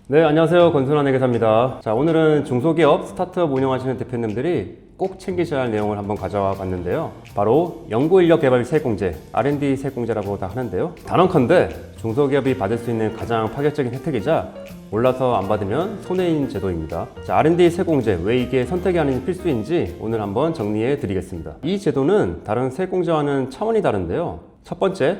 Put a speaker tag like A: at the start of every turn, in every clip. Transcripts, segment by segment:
A: 네, 안녕하세요. 권순환 회계사입니다. 자, 오늘은 중소기업 스타트업 운영하시는 대표님들이 꼭 챙기셔야 할 내용을 한번 가져와 봤는데요. 바로 연구인력개발 세공제, R&D 세공제라고 다 하는데요. 단언컨대 중소기업이 받을 수 있는 가장 파격적인 혜택이자 몰라서 안 받으면 손해인 제도입니다. 자, R&D 세공제, 왜 이게 선택이 아닌 필수인지 오늘 한번 정리해 드리겠습니다. 이 제도는 다른 세공제와는 차원이 다른데요. 첫 번째,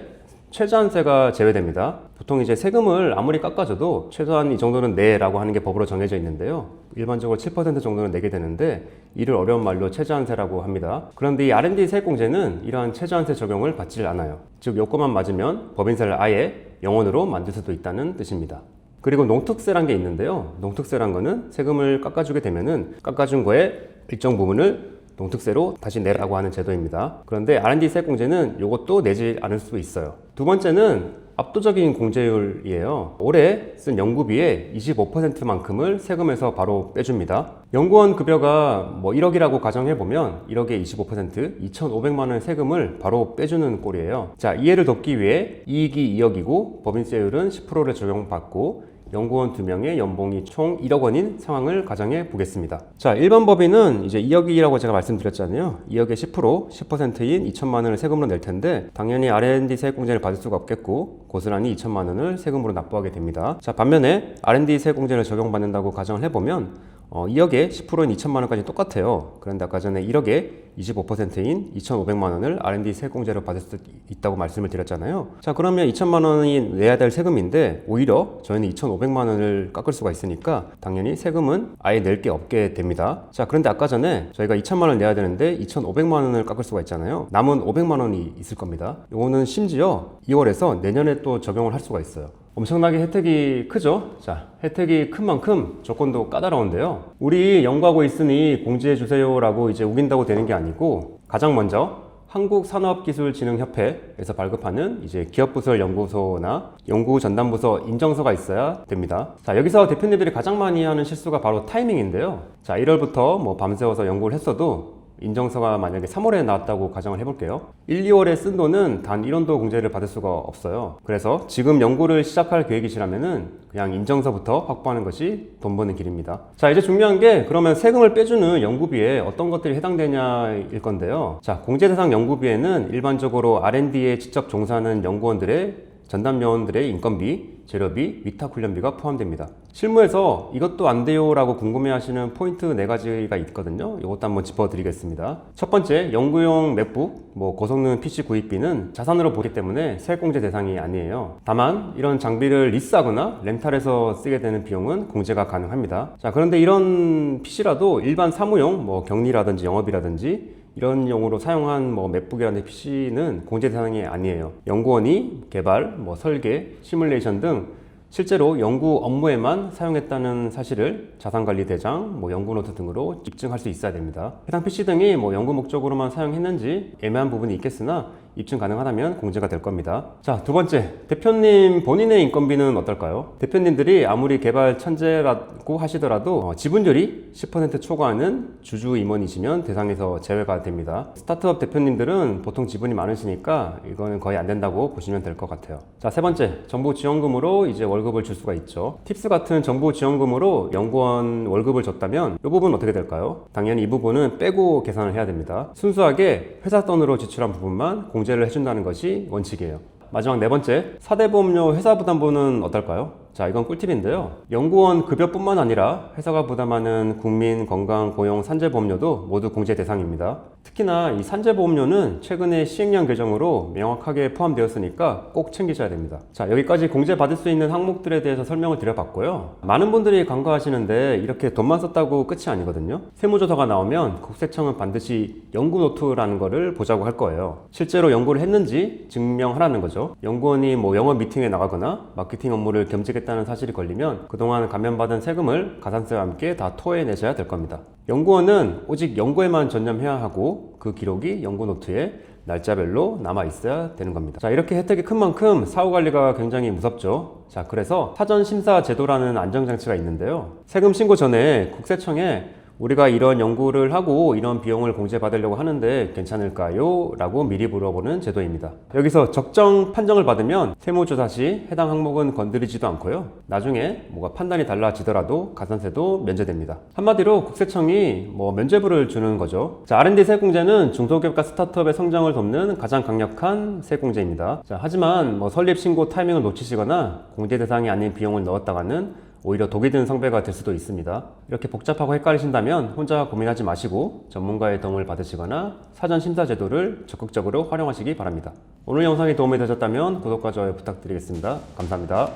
A: 최저한세가 제외됩니다. 보통 이제 세금을 아무리 깎아줘도 최소한 이 정도는 내라고 하는 게 법으로 정해져 있는데요. 일반적으로 7% 정도는 내게 되는데 이를 어려운 말로 최저한세라고 합니다. 그런데 이 R&D 세액공제는 이러한 최저한세 적용을 받지 않아요. 즉 요건만 맞으면 법인세를 아예 0원으로 만들 수도 있다는 뜻입니다. 그리고 농특세란 게 있는데요. 농특세란 거는 세금을 깎아주게 되면은 깎아준 거에 일정 부분을 농특세로 다시 내라고 하는 제도입니다. 그런데 R&D 세액공제는 이것도 내지 않을 수 있어요. 두 번째는 압도적인 공제율이에요. 올해 쓴 연구비의 25%만큼을 세금에서 바로 빼줍니다. 연구원 급여가 1억이라고 가정해보면 1억의 25%, 2,500만 원 세금을 바로 빼주는 꼴이에요. 자, 이해를 돕기 위해 이익이 2억이고 법인세율은 10%를 적용받고 연구원 2명의 연봉이 총 1억 원인 상황을 가정해 보겠습니다. 자, 일반 법인은 이제 2억이라고 제가 말씀드렸잖아요. 2억의 10%인 2천만 원을 세금으로 낼 텐데 당연히 R&D 세액공제를 받을 수가 없겠고 고스란히 2천만 원을 세금으로 납부하게 됩니다. 자, 반면에 R&D 세액공제를 적용받는다고 가정을 해보면 2억에 10%인 2천만 원까지 똑같아요. 그런데 아까 전에 1억에 25%인 2,500만 원을 R&D 세액공제로 받을 수 있다고 말씀을 드렸잖아요. 자, 그러면 2천만 원이 내야 될 세금인데 오히려 저희는 2,500만 원을 깎을 수가 있으니까 당연히 세금은 아예 낼 게 없게 됩니다. 자, 그런데 아까 전에 저희가 2천만 원 내야 되는데 2,500만 원을 깎을 수가 있잖아요. 남은 500만 원이 있을 겁니다. 이거는 심지어 2월에서 내년에 또 적용을 할 수가 있어요. 엄청나게 혜택이 크죠? 자, 혜택이 큰 만큼 조건도 까다로운데요. 우리 연구하고 있으니 공지해주세요 라고 이제 우긴다고 되는 게 아니고 가장 먼저 한국산업기술진흥협회에서 발급하는 이제 기업부설 연구소나 연구전담부서 인정서가 있어야 됩니다. 자, 여기서 대표님들이 가장 많이 하는 실수가 바로 타이밍인데요. 자, 1월부터 밤새워서 연구를 했어도 인정서가 만약에 3월에 나왔다고 가정을 해볼게요. 1, 2월에 쓴 돈은 단 1원도 공제를 받을 수가 없어요. 그래서 지금 연구를 시작할 계획이시라면은 그냥 인정서부터 확보하는 것이 돈 버는 길입니다. 자, 이제 중요한 게 그러면 세금을 빼주는 연구비에 어떤 것들이 해당되냐일 건데요. 자, 공제 대상 연구비에는 일반적으로 R&D에 직접 종사하는 연구원들의 전담 요원들의 인건비, 재료비, 위탁훈련비가 포함됩니다. 실무에서 이것도 안 돼요 라고 궁금해하시는 포인트 4가지가 있거든요. 이것도 한번 짚어드리겠습니다. 첫 번째, 연구용 맥북, 고성능 PC 구입비는 자산으로 보기 때문에 세액공제 대상이 아니에요. 다만 이런 장비를 리스하거나 렌탈해서 쓰게 되는 비용은 공제가 가능합니다. 자, 그런데 이런 PC라도 일반 사무용, 격리라든지 영업이라든지 이런 용으로 사용한 맥북이라는 PC는 공제 대상이 아니에요. 연구원이 개발, 설계, 시뮬레이션 등 실제로 연구 업무에만 사용했다는 사실을 자산관리대장, 연구노트 등으로 입증할 수 있어야 됩니다. 해당 PC 등이 연구 목적으로만 사용했는지 애매한 부분이 있겠으나 입증 가능하다면 공제가 될 겁니다. 자, 두 번째, 대표님 본인의 인건비는 어떨까요? 대표님들이 아무리 개발 천재라고 하시더라도 지분율이 10% 초과하는 주주 임원이시면 대상에서 제외가 됩니다. 스타트업 대표님들은 보통 지분이 많으시니까 이거는 거의 안 된다고 보시면 될 것 같아요. 자, 세 번째, 정부 지원금으로 이제 월급을 줄 수가 있죠. 팁스 같은 정부 지원금으로 연구원 월급을 줬다면 이 부분은 어떻게 될까요? 당연히 이 부분은 빼고 계산을 해야 됩니다. 순수하게 회사 돈으로 지출한 부분만 공제를 해준다는 것이 원칙이에요. 마지막 네 번째, 사대보험료 회사부담분은 어떨까요? 자, 이건 꿀팁인데요. 연구원 급여뿐만 아니라 회사가 부담하는 국민 건강 고용 산재보험료도 모두 공제 대상입니다. 특히나 이 산재보험료는 최근에 시행령 개정으로 명확하게 포함되었으니까 꼭 챙기셔야 됩니다. 자, 여기까지 공제 받을 수 있는 항목들에 대해서 설명을 드려봤고요. 많은 분들이 간과하시는데 이렇게 돈만 썼다고 끝이 아니거든요. 세무조사가 나오면 국세청은 반드시 연구노트라는 거를 보자고 할 거예요. 실제로 연구를 했는지 증명하라는 거죠. 연구원이 영업 미팅에 나가거나 마케팅 업무를 겸직했다는 사실이 걸리면 그동안 감면받은 세금을 가산세와 함께 다 토해내셔야 될 겁니다. 연구원은 오직 연구에만 전념해야 하고 그 기록이 연구노트에 날짜별로 남아 있어야 되는 겁니다. 자, 이렇게 혜택이 큰 만큼 사후 관리가 굉장히 무섭죠. 자, 그래서 사전 심사 제도라는 안정장치가 있는데요. 세금 신고 전에 국세청에 우리가 이런 연구를 하고 이런 비용을 공제받으려고 하는데 괜찮을까요? 라고 미리 물어보는 제도입니다. 여기서 적정 판정을 받으면 세무조사 시 해당 항목은 건드리지도 않고요. 나중에 뭐가 판단이 달라지더라도 가산세도 면제됩니다. 한마디로 국세청이 면제부를 주는 거죠. 자, R&D 세공제는 중소기업과 스타트업의 성장을 돕는 가장 강력한 세공제입니다. 자, 하지만 설립 신고 타이밍을 놓치시거나 공제 대상이 아닌 비용을 넣었다가는 오히려 독이 든 성배가 될 수도 있습니다. 이렇게 복잡하고 헷갈리신다면 혼자 고민하지 마시고 전문가의 도움을 받으시거나 사전 심사 제도를 적극적으로 활용하시기 바랍니다. 오늘 영상이 도움이 되셨다면 구독과 좋아요 부탁드리겠습니다. 감사합니다.